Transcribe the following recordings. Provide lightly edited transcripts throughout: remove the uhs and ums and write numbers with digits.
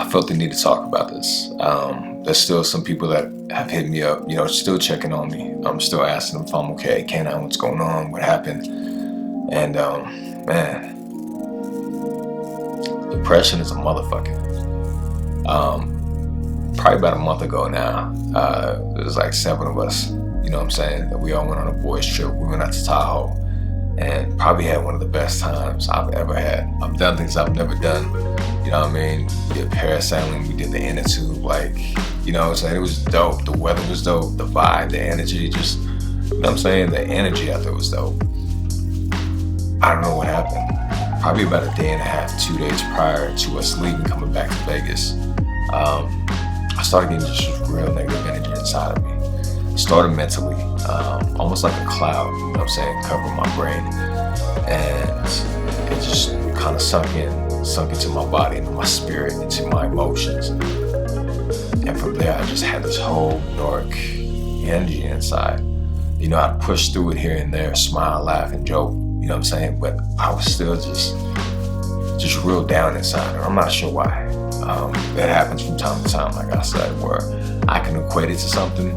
I felt the need to talk about this. There's still some people that have hit me up, still checking on me. I'm still asking them if I'm okay. KNine, what's going on? What happened? And man, depression is a motherfucker. Probably about a month ago now, there was like 7 of us, you know what I'm saying, that we all went on a boys trip. We went out to Tahoe and probably had one of the best times I've ever had. I've done things I've never done, you know what I mean? We did parasailing, we did the inner tube, like, you know what I'm saying? It was dope. The weather was dope, the vibe, the energy, just, you know what I'm saying? The energy out there was dope. I don't know what happened. Probably about a day and a half, 2 days prior to us leaving, coming back to Vegas, I started getting just real negative energy inside of me. It started mentally, almost like a cloud, you know what I'm saying, covering my brain. And it just kind of sunk into my body, into my spirit, into my emotions. And from there, I just had this whole dark energy inside. You know, I'd push through it here and there, smile, laugh, and joke, you know what I'm saying? But I was still just real down inside, and I'm not sure why. That happens from time to time, like I said, where I can equate it to something,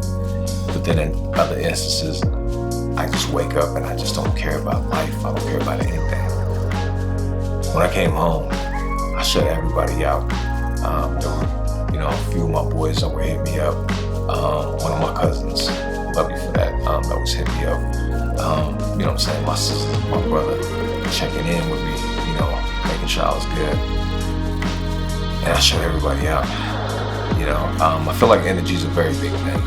but then in other instances, I just wake up and I just don't care about life. I don't care about anything. When I came home, I shut everybody out. There were, a few of my boys that were hitting me up. One of my cousins, love you for that, that was hitting me up. You know what I'm saying? My sister, my brother, checking in with me, making sure I was good. And I shut everybody out. I feel like energy is a very big thing.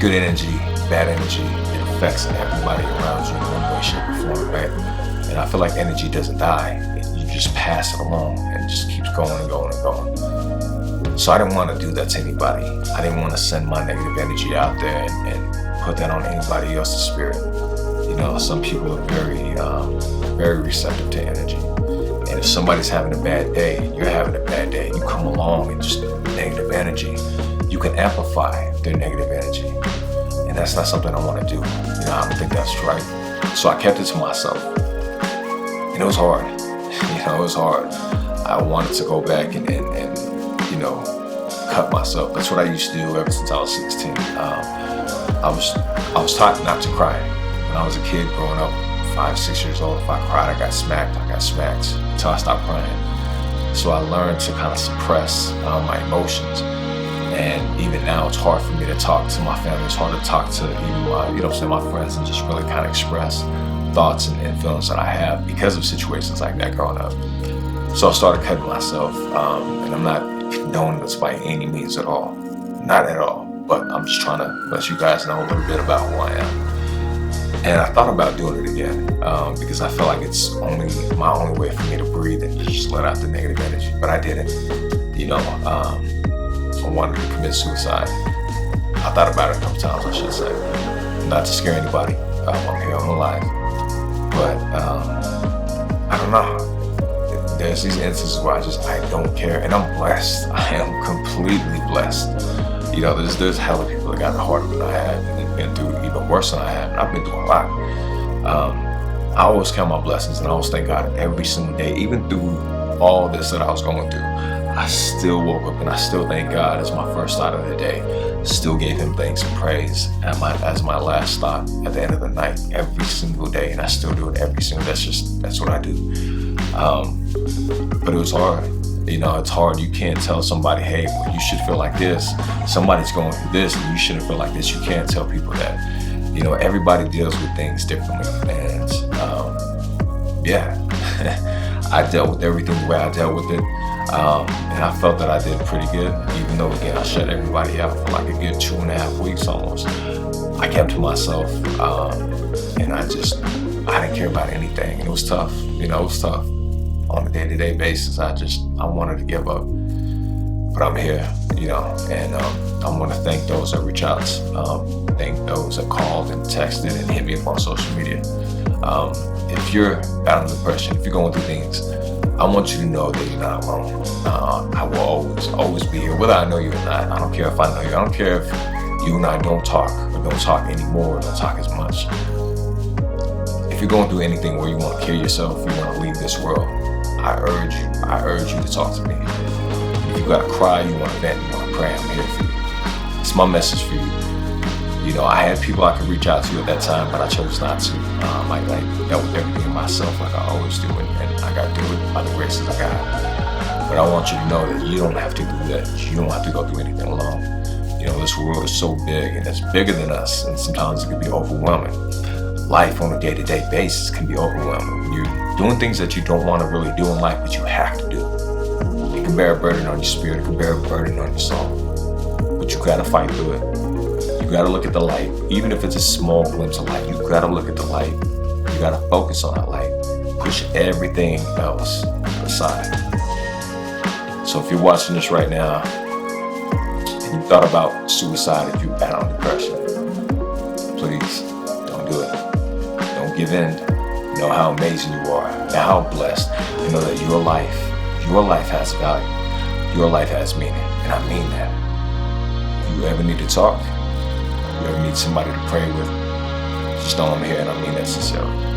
Good energy, bad energy, it affects everybody around you in one way, shape, or form, right? And I feel like energy doesn't die. You just pass it along and it just keeps going and going and going. So I didn't want to do that to anybody. I didn't want to send my negative energy out there and put that on anybody else's spirit. Some people are very receptive to energy. And if somebody's having a bad day, you're having a bad day, you come along and just negative energy, you can amplify their negative energy. And that's not something I want to do. I don't think that's right. So I kept it to myself. And it was hard. It was hard. I wanted to go back and cut myself. That's what I used to do ever since I was 16. I was taught not to cry. When I was a kid growing up, 5, 6 years old, if I cried, I got smacked until I stopped crying. So I learned to kind of suppress my emotions. And even now, it's hard for me to talk to my family. It's hard to talk to even my friends and just really kind of express thoughts and feelings that I have because of situations like that growing up. So I started cutting myself, and I'm not condoning this by any means at all. Not at all. But I'm just trying to let you guys know a little bit about who I am. And I thought about doing it again because I feel like it's my only way for me to breathe and just let out the negative energy. But I didn't. I wanted to commit suicide. I thought about it a couple times, I should say. Not to scare anybody. I'm here, I'm alive. But I don't know. There's these instances where I don't care. And I'm blessed. I am completely blessed. There's hella people that got it harder than I have and been through even worse than I have. And I've been through a lot. I always count my blessings and I always thank God every single day. Even through all this that I was going through, I still woke up and I still thank God as my first thought of the day. Still gave him thanks and praise as my last thought at the end of the night every single day. And I still do it every single day. That's what I do. But it was hard. It's hard. You can't tell somebody, hey, well, you should feel like this. Somebody's going through this and you shouldn't feel like this. You can't tell people that. Everybody deals with things differently. And I dealt with everything the way I dealt with it. And I felt that I did pretty good, even though, again, I shut everybody out for like a good 2.5 weeks almost. I kept to myself, and I didn't care about anything. And it was tough. It was tough. On a day-to-day basis, I wanted to give up. But I'm here, and I want to thank those that reach out, thank those that called and texted and hit me up on social media. If you're battling depression, if you're going through things, I want you to know that you're not alone. I will always be here, whether I know you or not. I don't care if I know you. I don't care if you and I don't talk or don't talk anymore or don't talk as much. If you're going through anything where you want to kill yourself, you want to leave this world, I urge you to talk to me. If you gotta cry, you wanna vent, you wanna pray, I'm here for you. It's my message for you. You know, I had people I could reach out to at that time, but I chose not to. I dealt with everything myself like I always do, and I got to do it by the graces of God. But I want you to know that you don't have to do that. You don't have to go through anything alone. You know, this world is so big, and it's bigger than us, and sometimes it can be overwhelming. Life on a day-to-day basis can be overwhelming. When you're doing things that you don't want to really do in life, but you have to do. It can bear a burden on your spirit, it can bear a burden on your soul. But you gotta fight through it. You gotta look at the light. Even if it's a small glimpse of light, you gotta look at the light. You gotta focus on that light. Push everything else aside. So if you're watching this right now, and you thought about suicide, if you're bound depression, please don't do it. Don't give in. You know how amazing you are. Know how blessed. You know that your life has value. Your life has meaning. And I mean that. If you ever need to talk, you ever need somebody to pray with, just know I'm here, and I mean that sincerely.